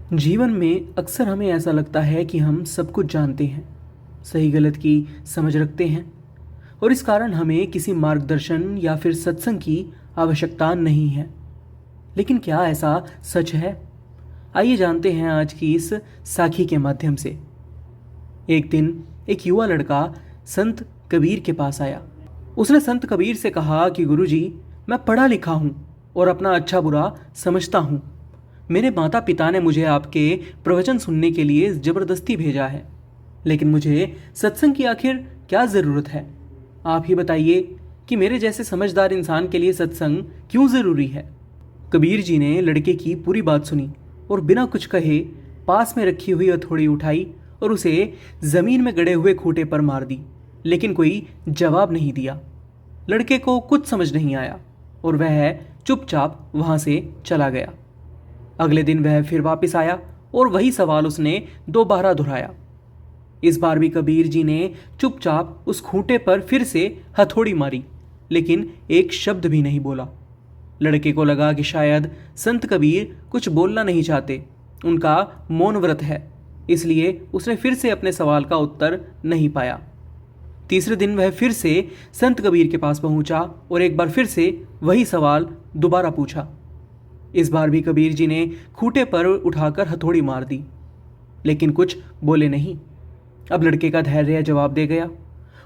जीवन में अक्सर हमें ऐसा लगता है कि हम सब कुछ जानते हैं, सही गलत की समझ रखते हैं और इस कारण हमें किसी मार्गदर्शन या फिर सत्संग की आवश्यकता नहीं है। लेकिन क्या ऐसा सच है? आइए जानते हैं आज की इस साखी के माध्यम से। एक दिन एक युवा लड़का संत कबीर के पास आया। उसने संत कबीर से कहा कि गुरुजी, मैं पढ़ा लिखा हूँ और अपना अच्छा बुरा समझता हूँ। मेरे माता पिता ने मुझे आपके प्रवचन सुनने के लिए ज़बरदस्ती भेजा है, लेकिन मुझे सत्संग की आखिर क्या ज़रूरत है? आप ही बताइए कि मेरे जैसे समझदार इंसान के लिए सत्संग क्यों ज़रूरी है? कबीर जी ने लड़के की पूरी बात सुनी और बिना कुछ कहे पास में रखी हुई हथौड़ी उठाई और उसे ज़मीन में गड़े हुए खूंटे पर मार दी, लेकिन कोई जवाब नहीं दिया। लड़के को कुछ समझ नहीं आया और वह चुपचाप वहां से चला गया। अगले दिन वह फिर वापस आया और वही सवाल उसने दोबारा दोहराया। इस बार भी कबीर जी ने चुपचाप उस खूंटे पर फिर से हथौड़ी मारी, लेकिन एक शब्द भी नहीं बोला। लड़के को लगा कि शायद संत कबीर कुछ बोलना नहीं चाहते, उनका मौन व्रत है, इसलिए उसने फिर से अपने सवाल का उत्तर नहीं पाया। तीसरे दिन वह फिर से संत कबीर के पास पहुंचा और एक बार फिर से वही सवाल दोबारा पूछा। इस बार भी कबीर जी ने खूंटे पर उठाकर हथौड़ी मार दी, लेकिन कुछ बोले नहीं। अब लड़के का धैर्य जवाब दे गया।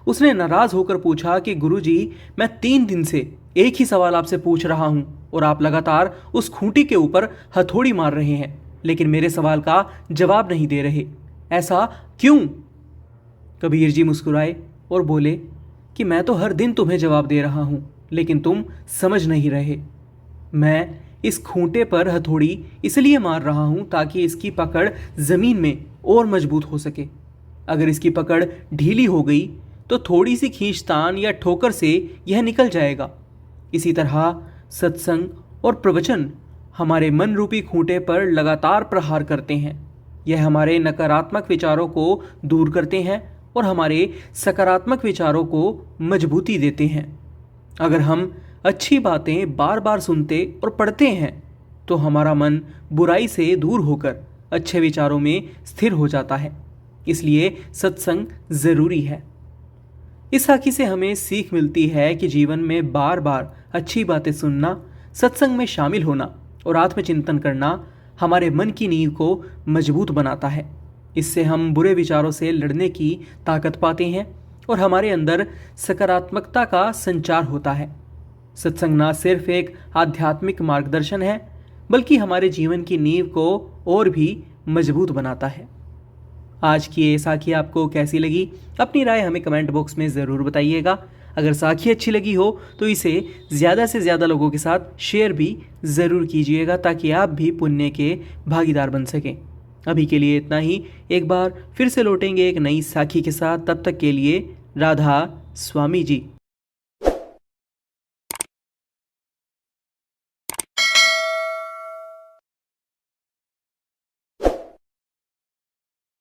उसने नाराज होकर पूछा कि गुरुजी, मैं 3 दिन से एक ही सवाल आपसे पूछ रहा हूं और आप लगातार उस खूंटी के ऊपर हथौड़ी मार रहे हैं, लेकिन मेरे सवाल का जवाब नहीं दे रहे। ऐसा क्यों? कबीर जी मुस्कुराए और बोले कि मैं तो हर दिन तुम्हें जवाब दे रहा हूं, लेकिन तुम समझ नहीं रहे। मैं इस खूंटे पर हथौड़ी इसलिए मार रहा हूं ताकि इसकी पकड़ जमीन में और मजबूत हो सके। अगर इसकी पकड़ ढीली हो गई तो थोड़ी सी खींचतान या ठोकर से यह निकल जाएगा। इसी तरह सत्संग और प्रवचन हमारे मन रूपी खूंटे पर लगातार प्रहार करते हैं। यह हमारे नकारात्मक विचारों को दूर करते हैं और हमारे सकारात्मक विचारों को मजबूती देते हैं। अगर हम अच्छी बातें बार बार सुनते और पढ़ते हैं तो हमारा मन बुराई से दूर होकर अच्छे विचारों में स्थिर हो जाता है। इसलिए सत्संग ज़रूरी है। इस साखी से हमें सीख मिलती है कि जीवन में बार बार अच्छी बातें सुनना, सत्संग में शामिल होना और आत्मचिंतन करना हमारे मन की नींव को मजबूत बनाता है। इससे हम बुरे विचारों से लड़ने की ताकत पाते हैं और हमारे अंदर सकारात्मकता का संचार होता है। सत्संग न सिर्फ एक आध्यात्मिक मार्गदर्शन है, बल्कि हमारे जीवन की नींव को और भी मजबूत बनाता है। आज की ये साखी आपको कैसी लगी? अपनी राय हमें कमेंट बॉक्स में ज़रूर बताइएगा। अगर साखी अच्छी लगी हो तो इसे ज़्यादा से ज़्यादा लोगों के साथ शेयर भी ज़रूर कीजिएगा, ताकि आप भी पुण्य के भागीदार बन सकें। अभी के लिए इतना ही। एक बार फिर से लौटेंगे एक नई साखी के साथ। तब तक के लिए राधा स्वामी जी।